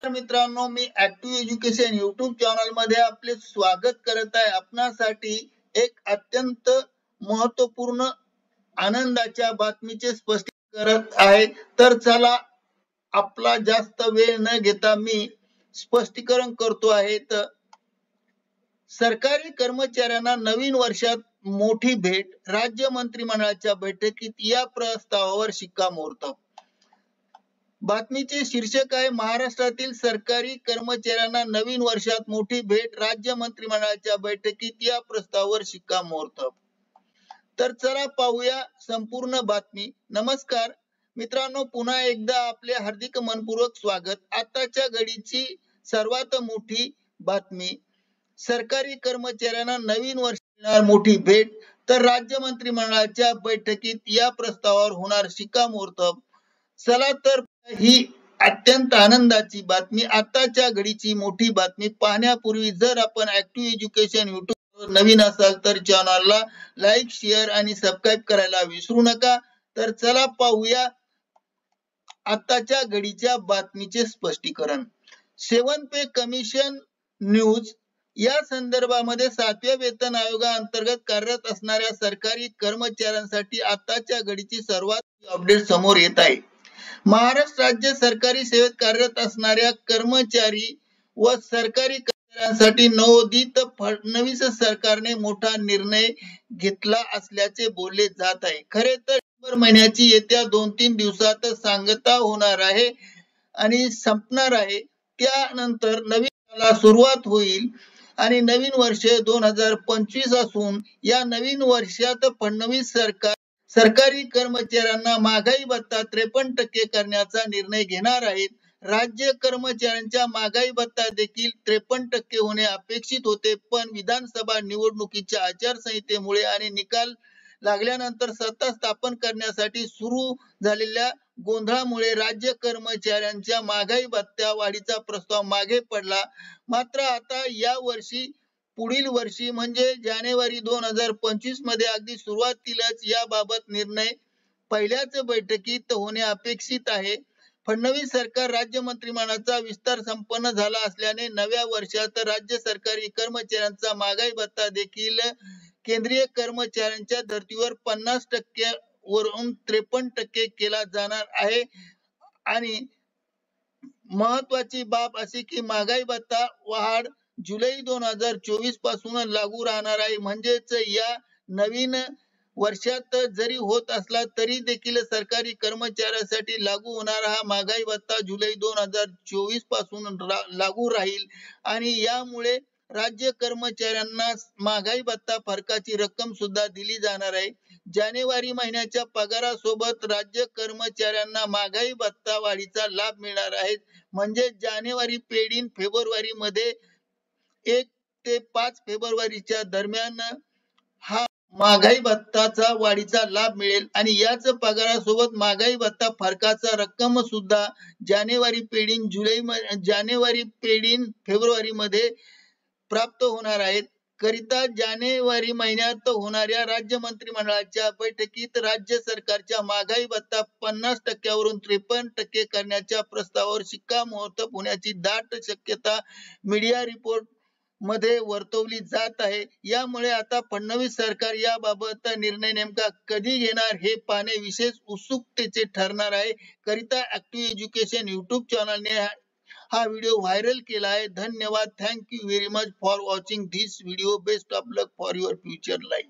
तर मित्रांनो, मी active education YouTube channel मध्ये आपले स्वागत करत आहे। आपणासाठी एक अत्यंत महत्वपूर्ण आनंदाच्या बातमीचे स्पष्टीकरण करत आहे। तर चला, आपला जास्त वेळ न घेता मी स्पष्टीकरण करतो आहे। तर सरकारी कर्मचाऱ्यांना नवीन वर्षात मोठी भेट, राज्य मंत्रिमंडळाच्या बैठकीत या प्रस्तावावर शिक्कामोर्तब। बातमीचे शीर्षक आहे, महाराष्ट्रातील सरकारी कर्मचाऱ्यांना नवीन वर्षात मोठी भेट, राज्य मंत्रिमंडळाच्या बैठकीत या प्रस्तावावर शिक्कामोर्तब। तर चला पाहूया संपूर्ण बातमी। नमस्कार मित्रांनो, पुन्हा एकदा आपले हार्दिक मनपूर्वक स्वागत। आताच्या घडीची सर्वात मोठी बातमी, सरकारी कर्मचाऱ्यांना नवीन वर्षात मोठी भेट, तर राज्य मंत्रिमंडळाच्या बैठकीत या प्रस्तावावर होणार शिक्कामोर्तब। चला तर, ही अत्यंत आनंदाची बातमी, आताच्या घडीची मोठी बातमी पाहण्यापूर्वी जर आपण ऍक्टिव्ह एज्युकेशन युट्यूब नवीन असाल तर चॅनलला लाईक, शेअर आणि सबस्क्राईब करायला विसरू नका। तर चला पाहूया आताच्या घडीच्या बातमीचे स्पष्टीकरण। 7 पे कमिशन न्यूज या संदर्भामध्ये 7व्या वेतन आयोगाअंतर्गत कार्यरत असणाऱ्या सरकारी कर्मचाऱ्यांसाठी आताच्या घडीची सर्वात अपडेट समोर येत आहे। महाराष्ट्र राज्य सरकारी सेवेत कार्यरत असणाऱ्या कर्मचारी व सरकारी कर्मचाऱ्यांसाठी नवोदित फडणवीस सरकारने मोठा निर्णय घेतला असल्याचे बोलले जात आहे। खरे तर डिसेंबर महिन्याची येत्या 2-3 दिवसात सांगता होणार आहे आणि संपणार आहे। त्यानंतर नवीन वर्षाला सुरुवात होईल आणि नवीन वर्ष 2025 असून या नवीन वर्षात फडणवीस सरकार सरकारी कर्मचाऱ्यांना महागाई भत्ता 53% करण्याचा निर्णय घेणार आहेत। राज्य कर्मचाऱ्यांच्या महागाई भत्ता देखील 53% होणे अपेक्षित होते, पण विधानसभा निवडणुकीच्या आचारसंहितेमुळे आणि निकाल लागल्यानंतर सत्ता स्थापन करण्यासाठी सुरू झालेल्या गोंधळामुळे राज्य कर्मचाऱ्यांच्या महागाई भत्त्या वाढीचा प्रस्ताव मागे पडला। मात्र आता या वर्षी, पुढील वर्षी म्हणजे जानेवारी 2025 मध्ये अगदी सुरुवातीलाच याबाबत निर्णय पहिल्याच बैठकीत होणे अपेक्षित आहे। फडणवीस सरकार राज्य मंत्रिमंडळाचा विस्तार संपन्न झाला असल्याने नव्या वर्षात राज्य सरकारी कर्मचाऱ्यांचा महागाई भत्ता देखील केंद्रीय कर्मचाऱ्यांच्या धर्तीवर 50% वरून 53% केला जाणार आहे। आणि महत्वाची बाब अशी की महागाई भत्ता वाढ जुलै 2024 पासून लागू राहणार आहे। म्हणजेच या नवीन वर्षात जरी होत असला तरी देखील सरकारी कर्मचाऱ्यांसाठी लागू होणारा हा महागाई भत्ता जुलै 2024 पासून लागू राहील आणि यामुळे राज्य कर्मचाऱ्यांना महागाई भत्ता फरकाची रक्कम सुद्धा दिली जाणार आहे। जानेवारी महिन्याच्या पगारासोबत राज्य कर्मचाऱ्यांना महागाई भत्ता वाढीचा लाभ मिळणार आहे। म्हणजे जानेवारी पेड इन फेब्रुवारी मध्ये 1 ते 5 फेब्रुवारीच्या दरम्यान हा महागाई भत्ताचा वाढीचा लाभ मिळेल आणि याच पगारासोबत महागाई भत्ता फरकाचा रक्कम सुद्धा जानेवारी पेड इन फेब्रुवारी मध्ये प्राप्त होणार आहेत। करिता जानेवारी महिन्यात होणाऱ्या राज्य मंत्रिमंडळाच्या बैठकीत राज्य सरकारच्या महागाई भत्ता 50% वरून 53% करण्याच्या प्रस्तावावर शिक्कामोर्तब होण्याची दाट शक्यता मीडिया रिपोर्ट मध्ये वर्तवली जात आहे। यामुळे आता फडणवीस सरकार याबाबत निर्णय नेमका कधी घेणार हे पाहणे विशेष उत्सुकतेचे ठरणार आहे। करिता ऍक्टिव्ह एज्युकेशन युट्यूब चॅनलने हा व्हिडिओ व्हायरल केला आहे। धन्यवाद। Thank you very much for watching this video. Best of luck for your future life.